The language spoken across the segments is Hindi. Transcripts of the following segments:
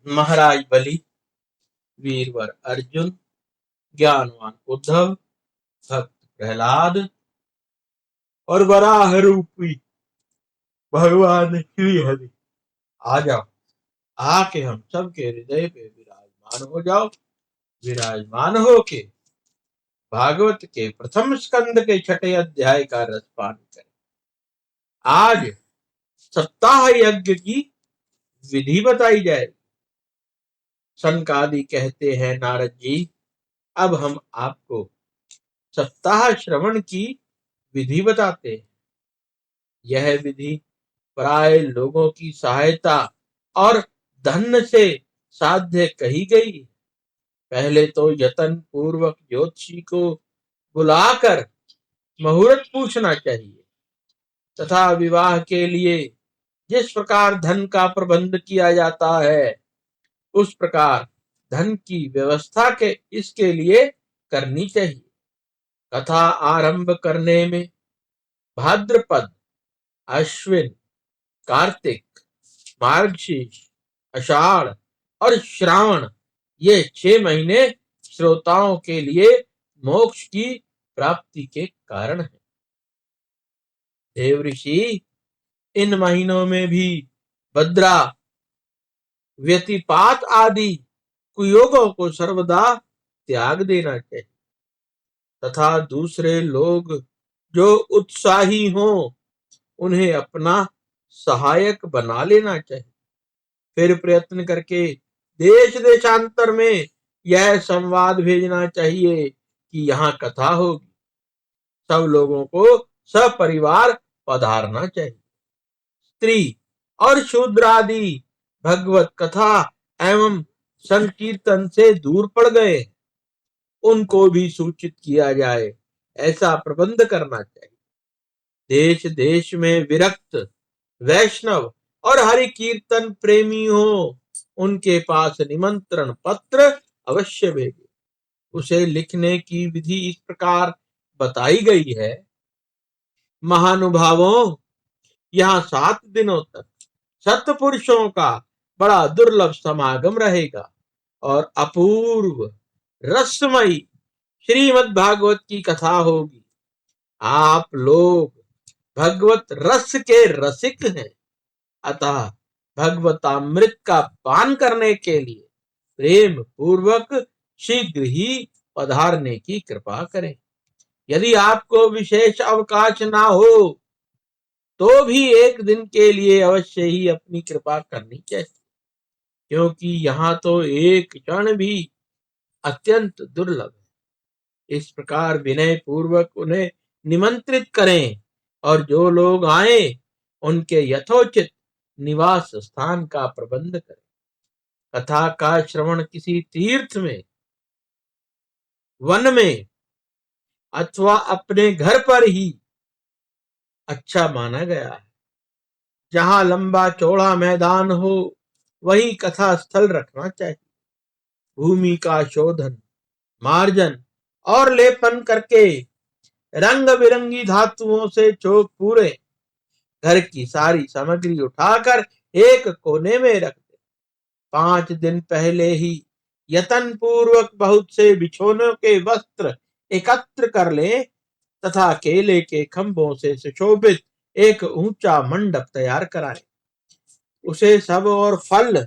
महाराज बलि, वीरवर अर्जुन, ज्ञानवान उद्धव, भक्त प्रहलाद और वराह रूपी भगवान श्री हरि आ जाओ। आके हम सबके हृदय पे विराजमान हो जाओ। विराजमान होके भागवत के प्रथम स्कंद के 6ठे अध्याय का रसपान करें। आज सप्ताह यज्ञ की विधि बताई जाए। सनकादि कहते हैं, नारद जी, अब हम आपको सप्ताह श्रवण की विधि बताते हैं। यह विधि प्राय लोगों की सहायता और धन से साध्य कही गई। पहले तो यतन पूर्वक ज्योतिषी को बुलाकर मुहूर्त पूछना चाहिए तथा विवाह के लिए जिस प्रकार धन का प्रबंध किया जाता है उस प्रकार धन की व्यवस्था के इसके लिए करनी चाहिए। कथा आरंभ करने में भाद्रपद, अश्विन, कार्तिक, मार्गशीर्ष, आषाढ़ और श्रावण ये 6 महीने श्रोताओं के लिए मोक्ष की प्राप्ति के कारण है। देवऋषि, इन महीनों में भी भद्रा, व्यतिपात आदि कुयोगों को सर्वदा त्याग देना चाहिए तथा दूसरे लोग जो उत्साही हों उन्हें अपना सहायक बना लेना चाहिए। फिर प्रयत्न करके देश देशांतर में यह संवाद भेजना चाहिए कि यहाँ कथा होगी। सब लोगों को सपरिवार पधारना चाहिए। स्त्री और शूद्र आदि भगवत कथा एवं संकीर्तन से दूर पड़ गए, उनको भी सूचित किया जाए, ऐसा प्रबंध करना चाहिए। देश देश में विरक्त वैष्णव और हरि कीर्तन प्रेमी हो, उनके पास निमंत्रण पत्र अवश्य भेजे। उसे लिखने की विधि इस प्रकार बताई गई है। महानुभावों, यहाँ 7 दिनों तक सत्पुरुषों का बड़ा दुर्लभ समागम रहेगा और अपूर्व रसमयी श्रीमद् भागवत की कथा होगी। आप लोग भगवत रस के रसिक हैं, अतः भगवतामृत का पान करने के लिए प्रेम पूर्वक शीघ्र ही पधारने की कृपा करें। यदि आपको विशेष अवकाश ना हो तो भी एक दिन के लिए अवश्य ही अपनी कृपा करनी चाहिए, क्योंकि यहाँ तो एक क्षण भी अत्यंत दुर्लभ है। इस प्रकार विनय पूर्वक उन्हें निमंत्रित करें और जो लोग आए उनके यथोचित निवास स्थान का प्रबंध करें। कथा का श्रवण किसी तीर्थ में, वन में अथवा अपने घर पर ही अच्छा माना गया है। जहां लंबा चौड़ा मैदान हो वहीं कथा स्थल रखना चाहिए। भूमि का शोधन, मार्जन और लेपन करके रंग बिरंगी धातुओं से चौक पूरे घर की सारी सामग्री उठाकर एक कोने में रख दे। 5 दिन पहले ही यतन पूर्वक बहुत से बिछोनों के वस्त्र एकत्र कर ले तथा केले के खंभों से सुशोभित एक ऊंचा मंडप तैयार कराएं। उसे सब और फल,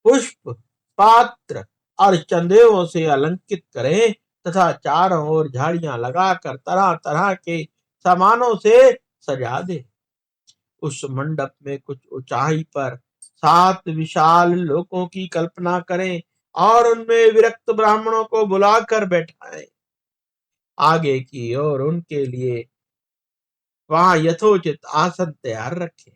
पुष्प, पात्र और चंदेरों से अलंकृत करें तथा चारों ओर झाड़ियां लगाकर तरह तरह के सामानों से सजा दे। उस मंडप में कुछ ऊंचाई पर 7 विशाल लोकों की कल्पना करें और उनमें विरक्त ब्राह्मणों को बुलाकर बैठाएं। आगे की ओर उनके लिए वहां यथोचित आसन तैयार रखें।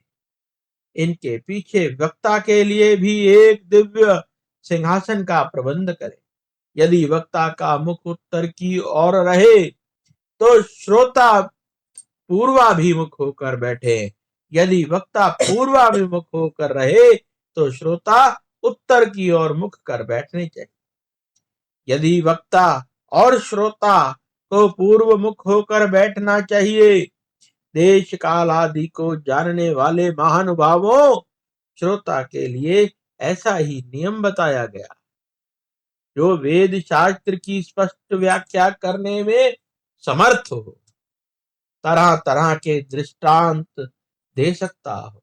इनके पीछे वक्ता के लिए भी एक दिव्य सिंहासन का प्रबंध करें। यदि वक्ता का मुख उत्तर की ओर रहे तो श्रोता पूर्वाभिमुख होकर बैठे। यदि वक्ता पूर्वाभिमुख होकर रहे तो श्रोता उत्तर की ओर मुख कर बैठने चाहिए। यदि वक्ता और श्रोता को पूर्व मुख होकर बैठना चाहिए। देश काल आदि को जानने वाले महानुभावों, श्रोता के लिए ऐसा ही नियम बताया गया। जो वेद शास्त्र की स्पष्ट व्याख्या करने में समर्थ हो, तरह तरह के दृष्टांत दे सकता हो,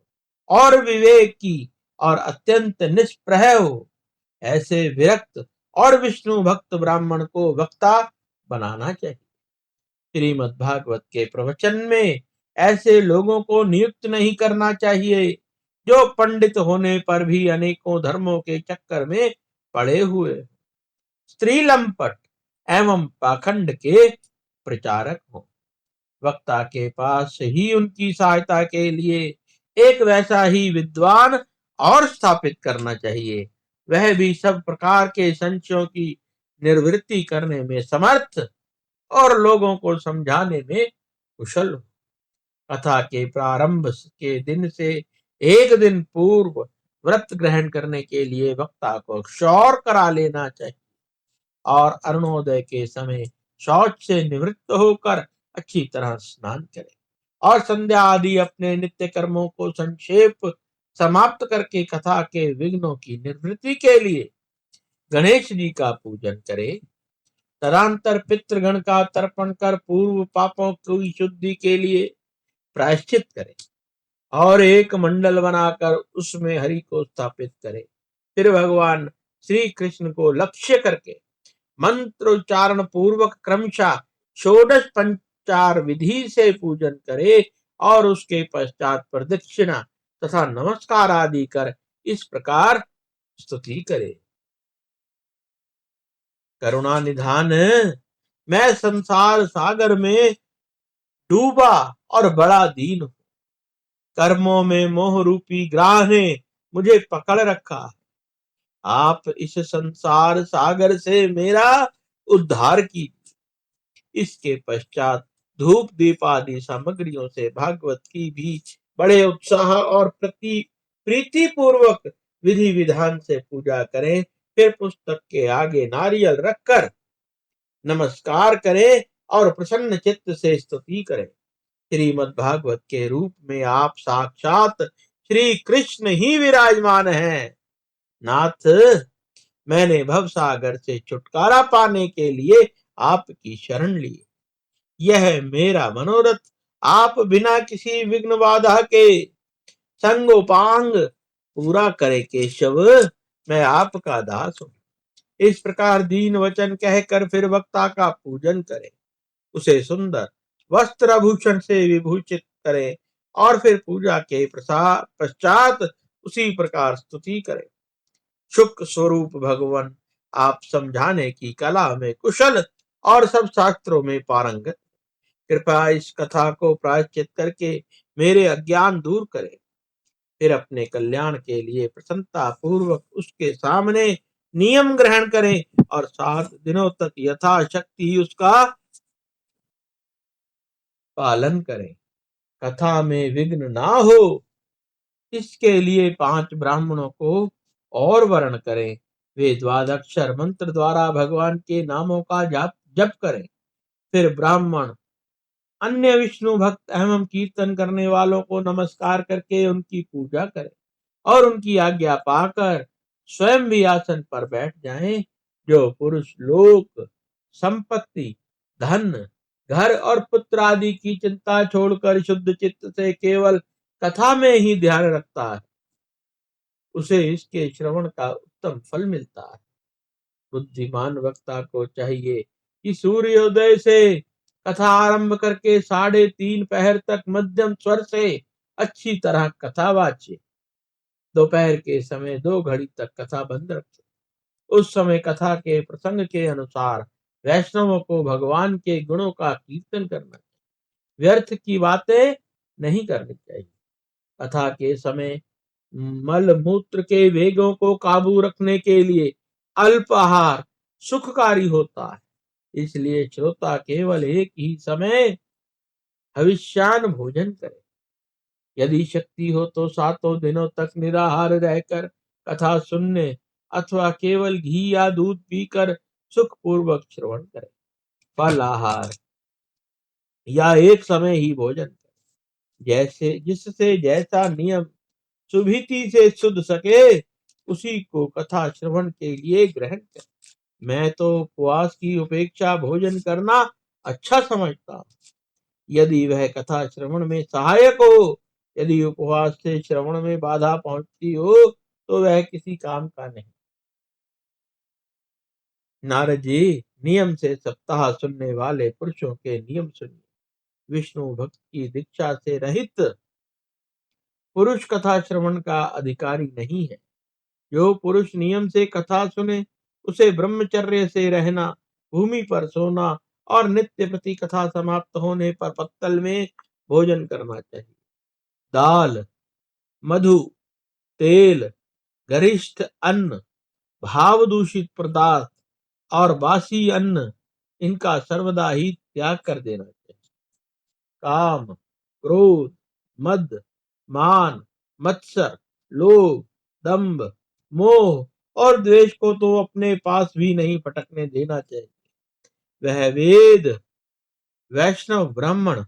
और विवेकी और अत्यंत निष्प्रह हो, ऐसे विरक्त और विष्णु भक्त ब्राह्मण को वक्ता बनाना चाहिए। श्रीमद् भागवत के प्रवचन में ऐसे लोगों को नियुक्त नहीं करना चाहिए जो पंडित होने पर भी अनेकों धर्मों के चक्कर में पड़े हुए, स्त्री लंपट एवं पाखंड के प्रचारक हो। वक्ता के पास ही उनकी सहायता के लिए एक वैसा ही विद्वान और स्थापित करना चाहिए, वह भी सब प्रकार के संशयों की निवृत्ति करने में समर्थ और लोगों को समझाने में कुशल हो। कथा के प्रारंभ के दिन से एक दिन पूर्व व्रत ग्रहण करने के लिए वक्ता को क्षौर करा लेना चाहिए और अरुणोदय के समय शौच से निवृत्त होकर अच्छी तरह स्नान करे और संध्या आदि अपने नित्य कर्मों को संक्षेप समाप्त करके कथा के विघ्नों की निवृत्ति के लिए गणेश जी का पूजन करे। तदंतर पितृगण का तर्पण कर पूर्व पापों की शुद्धि के लिए प्रायश्चित करे और एक मंडल बनाकर उसमें हरि को स्थापित करे। फिर भगवान श्री कृष्ण को लक्ष्य करके मंत्रोच्चारण पूर्वक क्रमशः षोडश पंचार विधि से पूजन करे और उसके पश्चात प्रदक्षिणा तथा नमस्कार आदि कर इस प्रकार स्तुति करे। करुणा निधान, मैं संसार सागर में डूबा और बड़ा दीन हूं। कर्मों में मोह रूपी ग्राह ने मुझे पकड़ रखा है। आप इस संसार सागर से मेरा उद्धार कीजिए। इसके पश्चात धूप दीप आदि सामग्रियों से भागवत की भी बड़े उत्साह और प्रीति पूर्वक विधि विधान से पूजा करें। फिर पुस्तक के आगे नारियल रखकर नमस्कार करें और प्रसन्न चित्त से स्तुति करें। श्रीमद् भागवत के रूप में आप साक्षात श्री कृष्ण ही विराजमान हैं। नाथ, मैंने भवसागर से छुटकारा पाने के लिए आपकी शरण ली। यह मेरा मनोरथ आप बिना किसी विघ्न बाधा के संगोपांग पूरा करे केशव। मैं आपका दास हूं। इस प्रकार दीन वचन कहकर फिर वक्ता का पूजन करें, उसे सुंदर वस्त्र आभूषण से विभूषित करें और फिर पूजा के पश्चात उसी प्रकार स्तुति करें। शुक स्वरूप भगवान, आप समझाने की कला में कुशल और सब शास्त्रों में पारंगत। कृपया इस कथा को प्रायश्चित करके मेरे अज्ञान दूर करें। फिर अपने कल्याण के लिए प्रसन्नता पूर्वक उसके सामने नियम ग्रहण करें और 7 दिनों तक यथाशक्ति उसका पालन करें। कथा में विघ्न ना हो, इसके लिए 5 ब्राह्मणों को और वर्ण करें। वे द्वादक्षर मंत्र द्वारा भगवान के नामों का जप करें। फिर ब्राह्मण अन्य विष्णु भक्त एवं कीर्तन करने वालों को नमस्कार करके उनकी पूजा करें और उनकी आज्ञा पाकर स्वयं भी आसन पर बैठ जाएं। जो पुरुष लोक संपत्ति धन घर और पुत्र आदि की चिंता छोड़कर शुद्ध चित्त से केवल कथा में ही ध्यान रखता है, उसे इसके श्रवण का उत्तम फल मिलता है। बुद्धिमान वक्ता को चाहिए कि सूर्योदय से कथा आरंभ करके 3:30 पहर तक मध्यम स्वर से अच्छी तरह कथा वाचे। दोपहर के समय 2 घड़ी तक कथा बंद रखे। उस समय कथा के प्रसंग के अनुसार वैष्णवों को भगवान के गुणों का कीर्तन करना, व्यर्थ की बातें नहीं करनी चाहिए। कथा के समय मल मूत्र के वेगों को काबू रखने के लिए अल्प आहार सुखकारी होता है। इसलिए श्रोता केवल एक ही समय हविष्यान भोजन करे। यदि शक्ति हो तो 7 दिनों तक निराहार रहकर कथा सुनने अथवा केवल घी या दूध पीकर सुखपूर्वक श्रवण करे। फल आहार या एक समय ही भोजन करे, जैसे जिससे जैसा नियम सुभीति से सुध सके उसी को कथा श्रवण के लिए ग्रहण कर। मैं तो उपवास की उपेक्षा भोजन करना अच्छा समझता हूँ, यदि वह कथा श्रवण में सहायक हो। यदि उपवास से श्रवण में बाधा पहुंचती हो तो वह किसी काम का नहीं। नारद जी, नियम से सप्ताह सुनने वाले पुरुषों के नियम सुनिए। विष्णु भक्त की दीक्षा से रहित पुरुष कथा श्रवण का अधिकारी नहीं है। जो पुरुष नियम से कथा सुने, उसे ब्रह्मचर्य से रहना, भूमि पर सोना और नित्य प्रति कथा समाप्त होने पर पत्तल में भोजन करना चाहिए। दाल, मधु, तेल, गरिष्ठ अन्न, भाव दूषित पदार्थ और बासी अन्न, इनका सर्वदा ही त्याग कर देना चाहिए। काम, क्रोध, मद, मान, मत्सर, लोभ, दंभ, मोह और द्वेष को तो अपने पास भी नहीं पटकने देना चाहिए। वह वेद, वैष्णव, ब्राह्मण,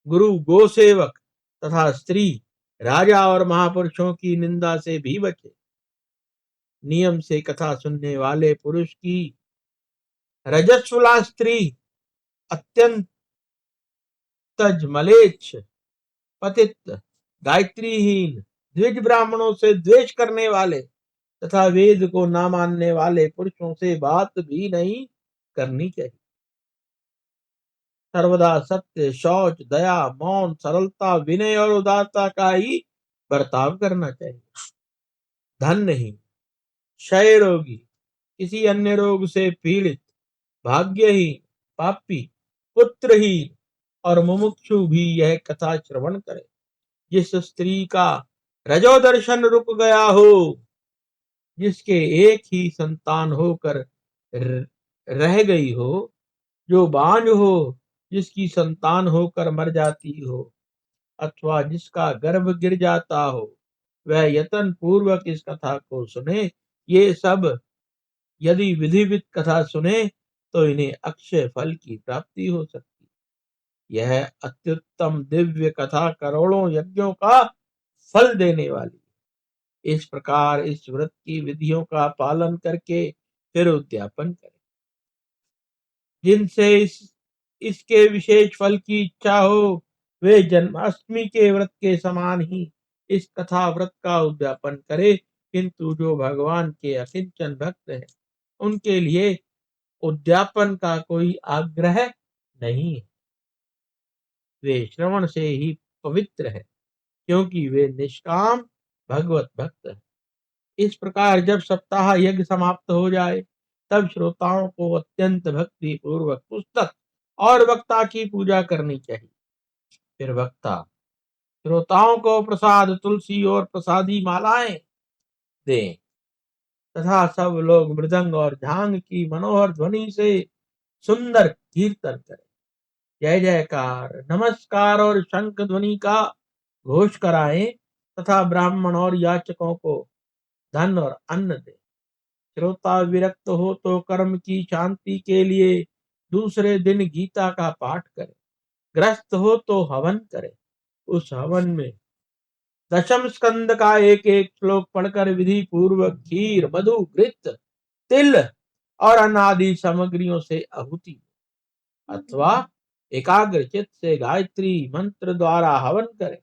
गुरु, गोसेवक तथा स्त्री, राजा और महापुरुषों की निंदा से भी बचे। नियम से कथा सुनने वाले पुरुष की रजस्वला स्त्री, अत्यंत म्लेच्छ, पतित, गायत्रीहीन, द्विज ब्राह्मणों से द्वेष करने वाले तथा वेद को न मानने वाले पुरुषों से बात भी नहीं करनी चाहिए। सर्वदा सत्य, शौच, दया, मौन, सरलता, विनय और उदारता का ही बर्ताव करना चाहिए। धनहीन, क्षय रोगी, किसी अन्य रोग से पीड़ित, भाग्यहीन, पापी, पुत्रहीन और मुमुक्षु भी यह कथा श्रवण करे। जिस स्त्री का रजोदर्शन रुक गया हो, जिसके एक ही संतान होकर रह गई हो, जो बांझ हो, जिसकी संतान होकर मर जाती हो, अथवा जिसका गर्भ गिर जाता हो, वह यत्न पूर्वक इस कथा को सुने। ये सब यदि विधिवत कथा सुने तो इन्हें अक्षय फल की प्राप्ति हो सकती। यह अत्युत्तम दिव्य कथा करोड़ों यज्ञों का फल देने वाली। इस प्रकार इस व्रत की विधियों का पालन करके फिर उद्यापन करें। जिनसे इसके विशेष फल की इच्छा हो, वे जन्माष्टमी के व्रत के समान ही इस कथा व्रत का उद्यापन करे। किंतु जो भगवान के अकिंचन भक्त हैं, उनके लिए उद्यापन का कोई आग्रह नहीं है। वे श्रवण से ही पवित्र है, क्योंकि वे निष्काम भगवत भक्त हैं। इस प्रकार जब सप्ताह यज्ञ समाप्त हो जाए, तब श्रोताओं को अत्यंत भक्ति पूर्वक पुस्तक और वक्ता की पूजा करनी चाहिए। फिर वक्ता श्रोताओं को प्रसाद, तुलसी और प्रसादी मालाएं दें तथा सब लोग मृदंग और झांग की मनोहर ध्वनि से सुंदर कीर्तन करें। जय जयकार, नमस्कार और शंख ध्वनि का घोष कराएं तथा ब्राह्मण और याचकों को धन और अन्न दें। श्रोता विरक्त हो तो कर्म की शांति के लिए दूसरे दिन गीता का पाठ करे। ग्रस्त हो तो हवन करे। उस हवन में दशम स्कंद का एक एक श्लोक पढ़कर विधि पूर्वक खीर, मधु, घृत, तिल और अनादि सामग्रियों से आहुति अथवा एकाग्र चित्त से गायत्री मंत्र द्वारा हवन करे,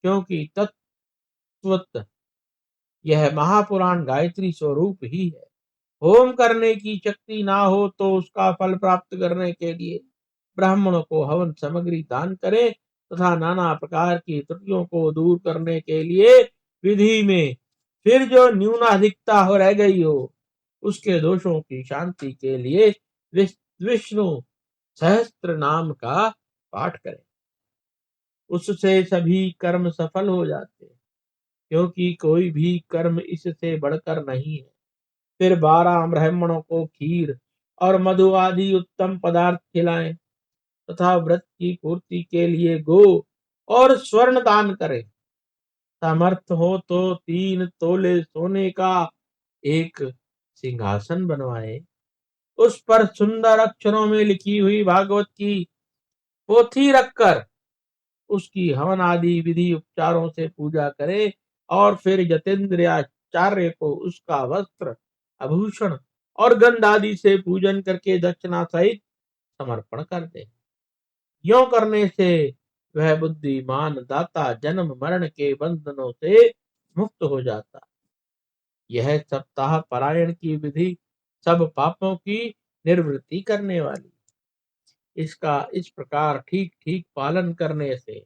क्योंकि तत्वत यह महापुराण गायत्री स्वरूप ही है। होम करने की शक्ति ना हो तो उसका फल प्राप्त करने के लिए ब्राह्मणों को हवन सामग्री दान करें तथा नाना प्रकार की त्रुटियों को दूर करने के लिए विधि में फिर जो न्यूनाधिकता हो रह गई हो, उसके दोषों की शांति के लिए विष्णु सहस्त्र नाम का पाठ करें। उससे सभी कर्म सफल हो जाते हैं, क्योंकि कोई भी कर्म इससे बढ़कर नहीं है। फिर 12 ब्राह्मणों को खीर और मधु आदि उत्तम पदार्थ खिलाएं तथा व्रत की पूर्ति के लिए गो और स्वर्ण दान करें। समर्थ हो तो 3 तोले सोने का एक सिंहासन बनवाएं, उस पर सुंदर अक्षरों में लिखी हुई भागवत की पोथी रखकर उसकी हवन आदि विधि उपचारों से पूजा करे और फिर यतेंद्र या आचार्य को उसका वस्त्र, आभूषण और गंध आदि से पूजन करके दक्षिणा सहित समर्पण कर दे। यों करने से वह बुद्धिमान दाता जन्म मरण के बंधनों से मुक्त हो जाता। यह सप्ताह पारायण की विधि सब पापों की निवृत्ति करने वाली। इसका इस प्रकार ठीक ठीक पालन करने से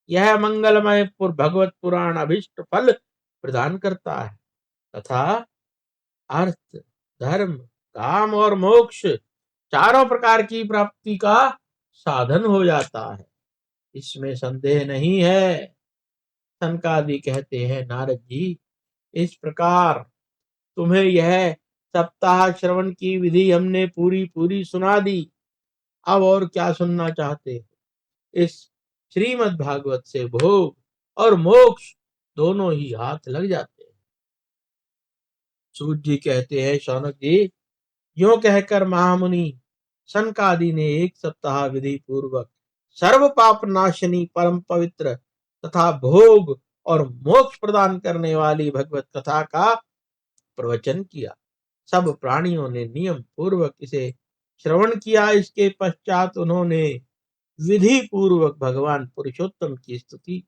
यह मंगलमय भगवत पुराण अभिष्ट फल प्रदान करता है तथा अर्थ, धर्म, काम और मोक्ष चारों प्रकार की प्राप्ति का साधन हो जाता है। इसमें संदेह नहीं है। सनकादि कहते हैं, नारद जी, इस प्रकार तुम्हें यह सप्ताह श्रवण की विधि हमने पूरी पूरी सुना दी। अब और क्या सुनना चाहते हो? इस श्रीमद् भागवत से भोग और मोक्ष दोनों ही हाथ लग जाते हैं। सूत जी कहते हैं, शौनक जी, यूं कहकर महामुनि सनकादि ने एक सप्ताह विधि पूर्वक सर्व पाप नाशनी परम पवित्र तथा भोग और मोक्ष प्रदान करने वाली भगवत कथा का प्रवचन किया। सब प्राणियों ने नियम पूर्वक इसे श्रवण किया। इसके पश्चात उन्होंने विधि पूर्वक भगवान पुरुषोत्तम की स्तुति।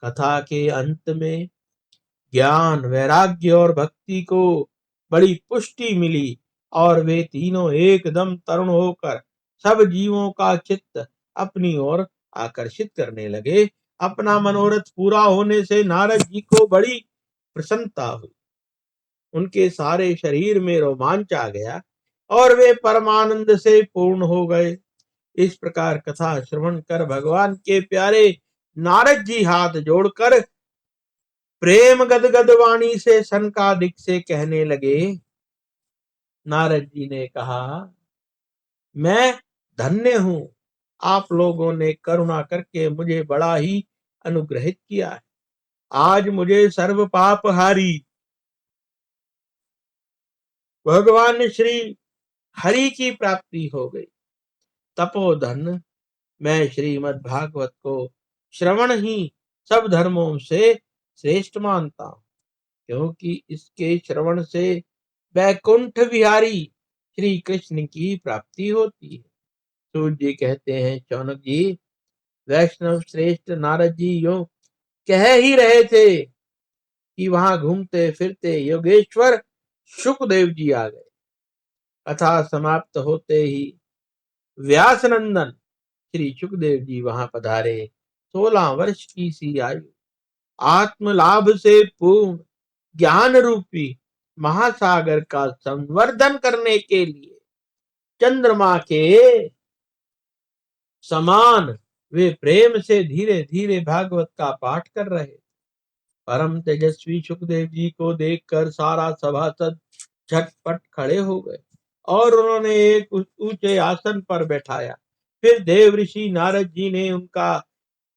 कथा के अंत में ज्ञान, वैराग्य और भक्ति को बड़ी पुष्टि मिली और वे तीनों एकदम तरुण होकर सब जीवों का चित्त अपनी ओर आकर्षित करने लगे। अपना मनोरथ पूरा होने से नारद जी को बड़ी प्रसन्नता हुई। उनके सारे शरीर में रोमांच आ गया और वे परमानंद से पूर्ण हो गए। इस प्रकार कथा श्रवण कर भगवान के प्यारे नारद जी हाथ जोड़कर प्रेम गदगद वाणी से सनकादिक से कहने लगे। नारद जी ने कहा, मैं धन्य हूं। आप लोगों ने करुणा करके मुझे बड़ा ही अनुग्रहित किया है। आज मुझे सर्व पापहारी भगवान श्री हरि की प्राप्ति हो गई। तपोधन मैं श्रीमद् भागवत को श्रवण ही सब धर्मों से श्रेष्ठ मानता हूं, क्योंकि इसके श्रवण से वैकुंठ विहारी श्री कृष्ण की प्राप्ति होती है। सूत जी कहते हैं, शौनक जी, वैष्णव श्रेष्ठ नारद जी यूं कह ही रहे थे कि वहां घूमते फिरते योगेश्वर शुकदेव जी आ गए। कथा समाप्त होते ही व्यासनंदन श्री शुकदेव जी वहां पधारे। 16 वर्ष की सी आयु, आत्म लाभ से पूर्ण ज्ञान रूपी महासागर का संवर्धन करने के लिए चंद्रमा के समान वे प्रेम से धीरे धीरे भागवत का पाठ कर रहे। परम तेजस्वी सुखदेव जी को देखकर सारा सभासद झटपट खड़े हो गए और उन्होंने एक ऊंचे आसन पर बैठाया। फिर देव ऋषि नारद जी ने उनका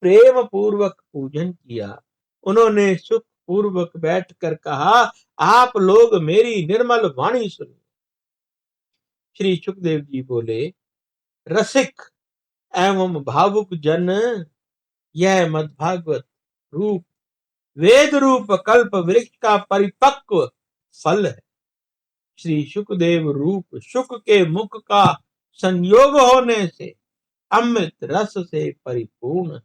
प्रेम पूर्वक पूजन किया। उन्होंने सुख पूर्वक बैठकर कहा, आप लोग मेरी निर्मल वाणी सुनिए। श्री सुखदेव जी बोले, रसिक एवं भावुक जन, यह मद्भागवत रूप वेद रूप कल्प वृक्ष का परिपक्व फल है। श्री सुखदेव रूप शुक के मुख का संयोग होने से अमृत रस से परिपूर्ण।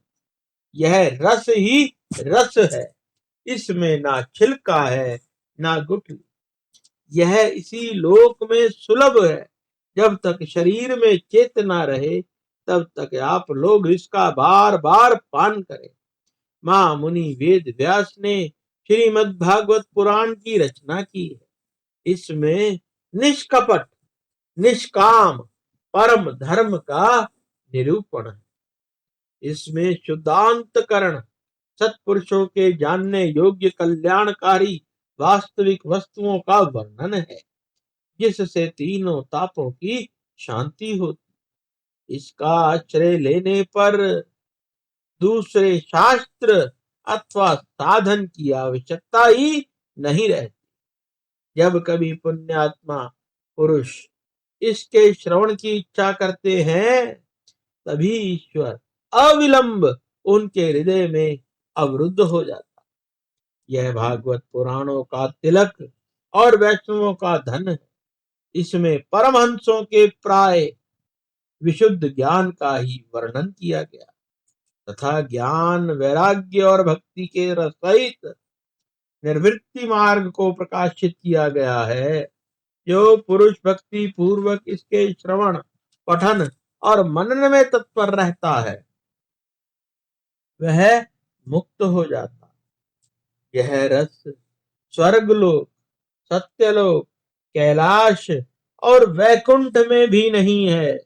यह रस ही रस है, इसमें ना छिलका है ना गुठली। यह इसी लोक में सुलभ है। जब तक शरीर में चेतना रहे तब तक आप लोग इसका बार बार पान करें। मां मुनि वेद व्यास ने श्रीमद् भागवत पुराण की रचना की है। इसमें निष्कपट निष्काम परम धर्म का निरूपण है। इसमें शुद्धांतकरण सत्पुरुषों के जानने योग्य कल्याणकारी वास्तविक वस्तुओं का वर्णन है, जिससे तीनों तापों की शांति होती। इसका आश्रय लेने पर दूसरे शास्त्र अथवा साधन की आवश्यकता ही नहीं रहती। जब कभी पुण्यात्मा पुरुष इसके श्रवण की इच्छा करते हैं, तभी ईश्वर अविलंब उनके हृदय में अवरुद्ध हो जाता। यह भागवत पुराणों का तिलक और वैष्णवों का धन है। इसमें परमहंसों के प्राय विशुद्ध ज्ञान का ही वर्णन किया गया तथा ज्ञान, वैराग्य और भक्ति के रस सहित निर्वृत्ति मार्ग को प्रकाशित किया गया है। जो पुरुष भक्ति पूर्वक इसके श्रवण, पठन और मनन में तत्पर रहता है वह मुक्त हो जाता है। यह रस स्वर्गलोक, सत्यलोक, कैलाश और वैकुंठ में भी नहीं है।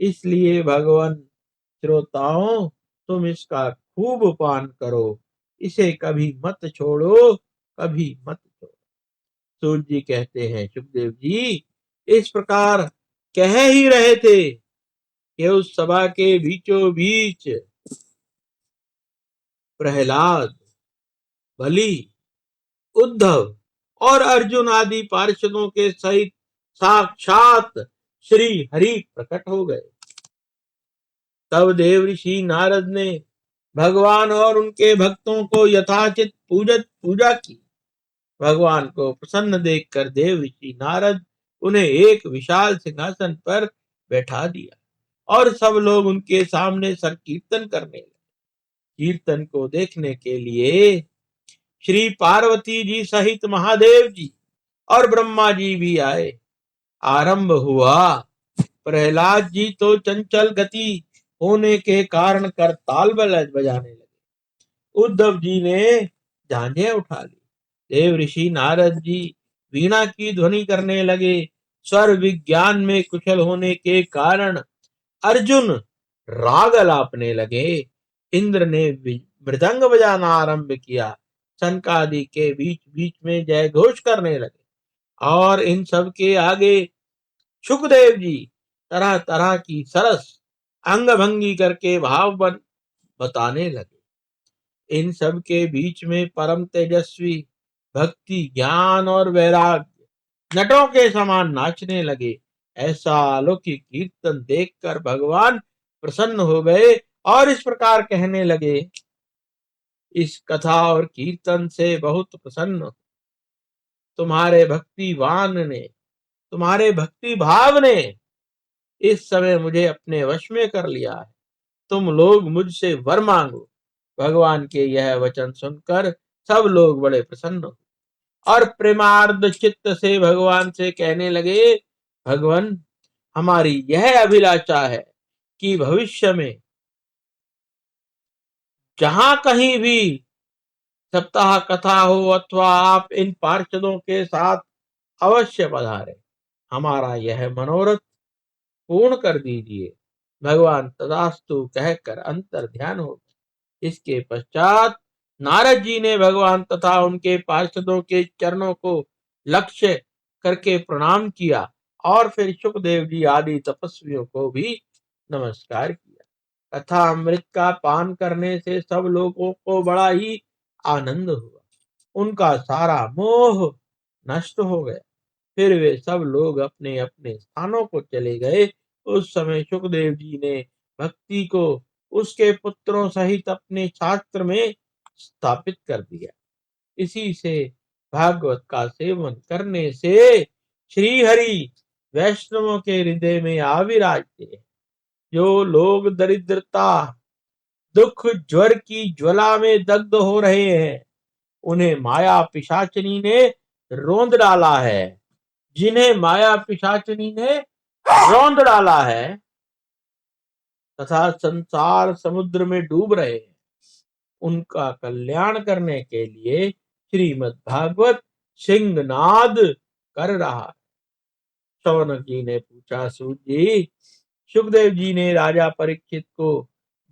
इसलिए भगवान श्रोताओं, तुम इसका खूब पान करो, इसे कभी मत छोड़ो, कभी मत छोड़ो। सूत जी कहते हैं, सुखदेव जी इस प्रकार कह ही रहे थे कि उस सभा के बीचों बीच प्रहलाद, बलि, उद्धव और अर्जुन आदि पार्षदों के सहित साक्षात श्री हरि प्रकट हो गए। तब देव ऋषि नारद ने भगवान और उनके भक्तों को यथाचित पूजा की। भगवान को प्रसन्न देखकर देव ऋषि नारद उन्हें एक विशाल सिंहासन पर बैठा दिया और सब लोग उनके सामने संकीर्तन करने लगे। कीर्तन को देखने के लिए श्री पार्वती जी सहित महादेव जी और ब्रह्मा जी भी आए। आरंभ हुआ। प्रहलाद जी तो चंचल गति होने के कारण करताल बजाने लगे। उद्धव जी ने झांझें उठा ली। देव ऋषि नारद जी वीणा की ध्वनि करने लगे। स्वर विज्ञान में कुशल होने के कारण अर्जुन राग अलापने लगे। इंद्र ने मृदंग बजाना आरंभ किया। सनकादि के बीच बीच में जय घोष करने लगे और इन सब के आगे सुखदेव जी तरह तरह की सरस अंग भंगी करके भाव बताने लगे। इन सब के बीच में परम तेजस्वी भक्ति, ज्ञान और वैराग्य नटों के समान नाचने लगे। ऐसा अलौकिक कीर्तन देखकर भगवान प्रसन्न हो गए और इस प्रकार कहने लगे, इस कथा और कीर्तन से बहुत प्रसन्न तुम्हारे भक्ति भाव ने इस समय मुझे अपने वश में कर लिया है। तुम लोग मुझसे वर मांगो। भगवान के यह वचन सुनकर सब लोग बड़े प्रसन्न हुए और प्रेमार्ध चित्त से भगवान से कहने लगे, भगवान हमारी यह अभिलाषा है कि भविष्य में जहां कहीं भी सप्ताह कथा हो अथवा आप इन पार्षदों के साथ अवश्य पधारे। हमारा यह मनोरथ पूर्ण कर दीजिए। भगवान तथास्तु कहकर अंतर ध्यान हो गए। इसके पश्चात नारद जी ने भगवान तथा उनके पार्षदों के चरणों को लक्ष्य करके प्रणाम किया और फिर सुखदेव जी आदि तपस्वियों को भी नमस्कार किया। कथा अमृत का पान करने से सब लोगों को बड़ा ही आनंद हुआ। उनका सारा मोह नष्ट हो गया। फिर वे सब लोग अपने अपने स्थानों को चले गए। उस समय सुखदेव जी ने भक्ति को उसके पुत्रों सहित अपने शास्त्र में स्थापित कर दिया। इसी से भागवत का सेवन करने से श्री हरि वैष्णवों के हृदय में आविराजते हैं। जो लोग दरिद्रता, दुख, ज्वर की ज्वाला में दग्ध हो रहे हैं, उन्हें माया पिशाचिनी ने रोंद डाला है। जिन्हें माया पिशाचिनी ने रौंद डाला है तथा संसार समुद्र में डूब रहे हैं, उनका कल्याण करने के लिए श्रीमद् भागवत सिंहनाद कर रहा है। शौनक जी ने पूछा, सूत जी, सुखदेव जी ने राजा परीक्षित को,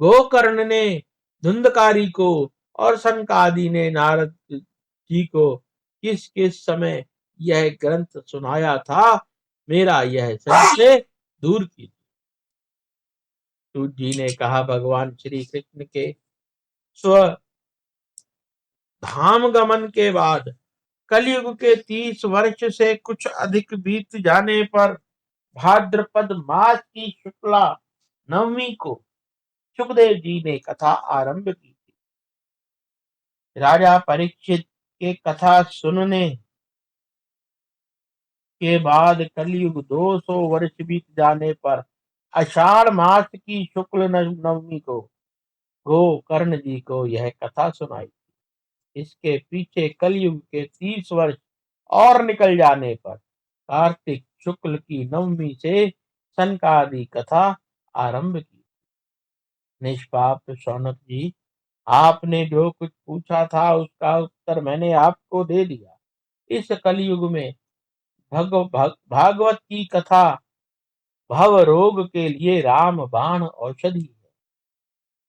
गोकर्ण ने धुंधकारी को और सनकादि ने नारद जी को किस किस समय यह ग्रंथ सुनाया था, मेरा यह संशय दूर कीजिए। सूत जी ने कहा, भगवान श्री कृष्ण के स्व धाम गमन के बाद कलयुग के 30 वर्ष से कुछ अधिक बीत जाने पर भाद्रपद मास की शुक्ला नवमी को सुखदेव जी ने कथा आरंभ की थी। राजा परीक्षित के कथा सुनने के बाद कलयुग 200 वर्ष बीत जाने पर आषाढ़ मास की शुक्ल नवमी को गोकर्ण जी को यह कथा सुनाई। इसके पीछे कलयुग के 30 वर्ष और निकल जाने पर कार्तिक शुक्ल की नवमी से सनकादि कथा आरंभ की। निष्पाप शौनक जी, आपने जो कुछ पूछा था उसका उत्तर मैंने आपको दे दिया। इस कलयुग में भागवत की कथा भव रोग के लिए राम बाण औषधि है।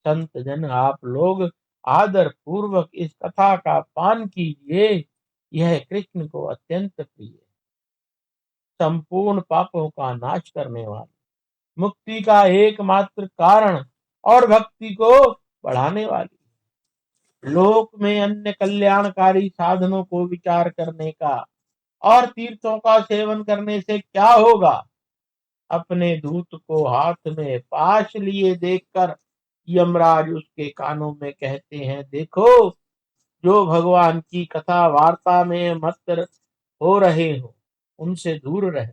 संत जन आप लोग आदर पूर्वक इस कथा का पान कीजिए। यह कृष्ण को अत्यंत प्रिय है। संपूर्ण पापों का नाश करने वाला, मुक्ति का एकमात्र कारण और भक्ति को बढ़ाने वाली। लोक में अन्य कल्याणकारी साधनों को विचार करने का और तीर्थों का सेवन करने से क्या होगा। अपने दूत को हाथ में पाश लिए देखकर यमराज उसके कानों में कहते हैं, देखो, जो भगवान की कथा वार्ता में मत हो रहे हो उनसे दूर रहे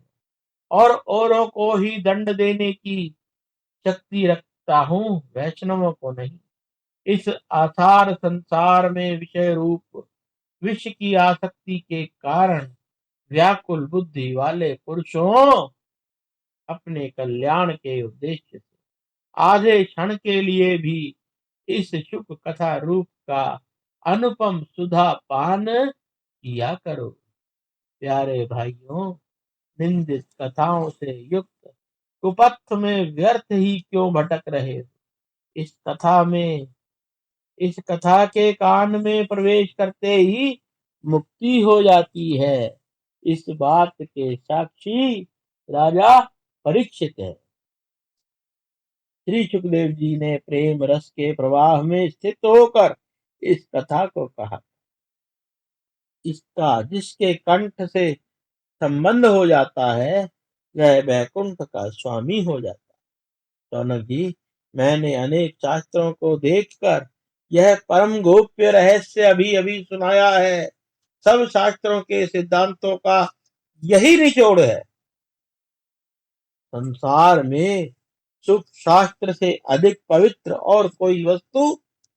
और औरों को ही दंड देने की शक्ति रखता हूँ, वैष्णवों को नहीं। इस आसार संसार में विषय रूप विष की आसक्ति के कारण व्याकुल बुद्धि वाले पुरुषों अपने कल्याण के उद्देश्य से आधे क्षण के लिए भी इस शुभ कथा रूप का अनुपम सुधा पान किया करो। प्यारे भाइयों, निंदित कथाओं से युक्त कुपथ में व्यर्थ ही क्यों भटक रहे हो। इस कथा के कान में प्रवेश करते ही मुक्ति हो जाती है। इस बात के साक्षी राजा परीक्षित है। श्री सुखदेव जी ने प्रेम रस के प्रवाह में स्थित होकर इस कथा को कहा। इसका जिसके कंठ से संबंध हो जाता है वह वैकुंठ का स्वामी हो जाता है। शौनक जी, मैंने अनेक शास्त्रों को देखकर यह परम गोप्य रहस्य अभी अभी सुनाया है। सब शास्त्रों के सिद्धांतों का यही निचोड़ है। संसार में सुख शास्त्र से अधिक पवित्र और कोई वस्तु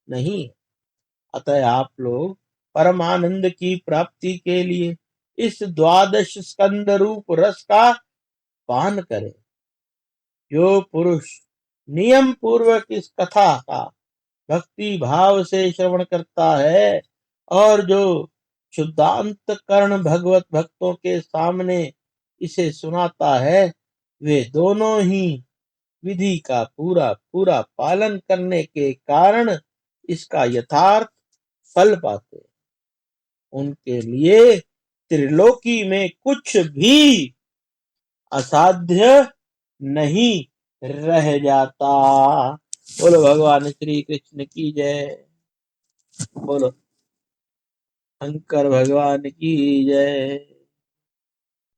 नहीं है। अतः आप लोग परमानंद की प्राप्ति के लिए इस द्वादश स्कंद रूप रस का पान करें। जो पुरुष नियम पूर्वक इस कथा का भक्ति भाव से श्रवण करता है और जो शुद्धांत कर्ण भगवत भक्तों के सामने इसे सुनाता है, वे दोनों ही विधि का पूरा पूरा पालन करने के कारण इसका यथार्थ फल पाते। उनके लिए त्रिलोकी में कुछ भी असाध्य नहीं रह जाता। बोलो भगवान श्री कृष्ण की जय। बोलो शंकर भगवान की जय।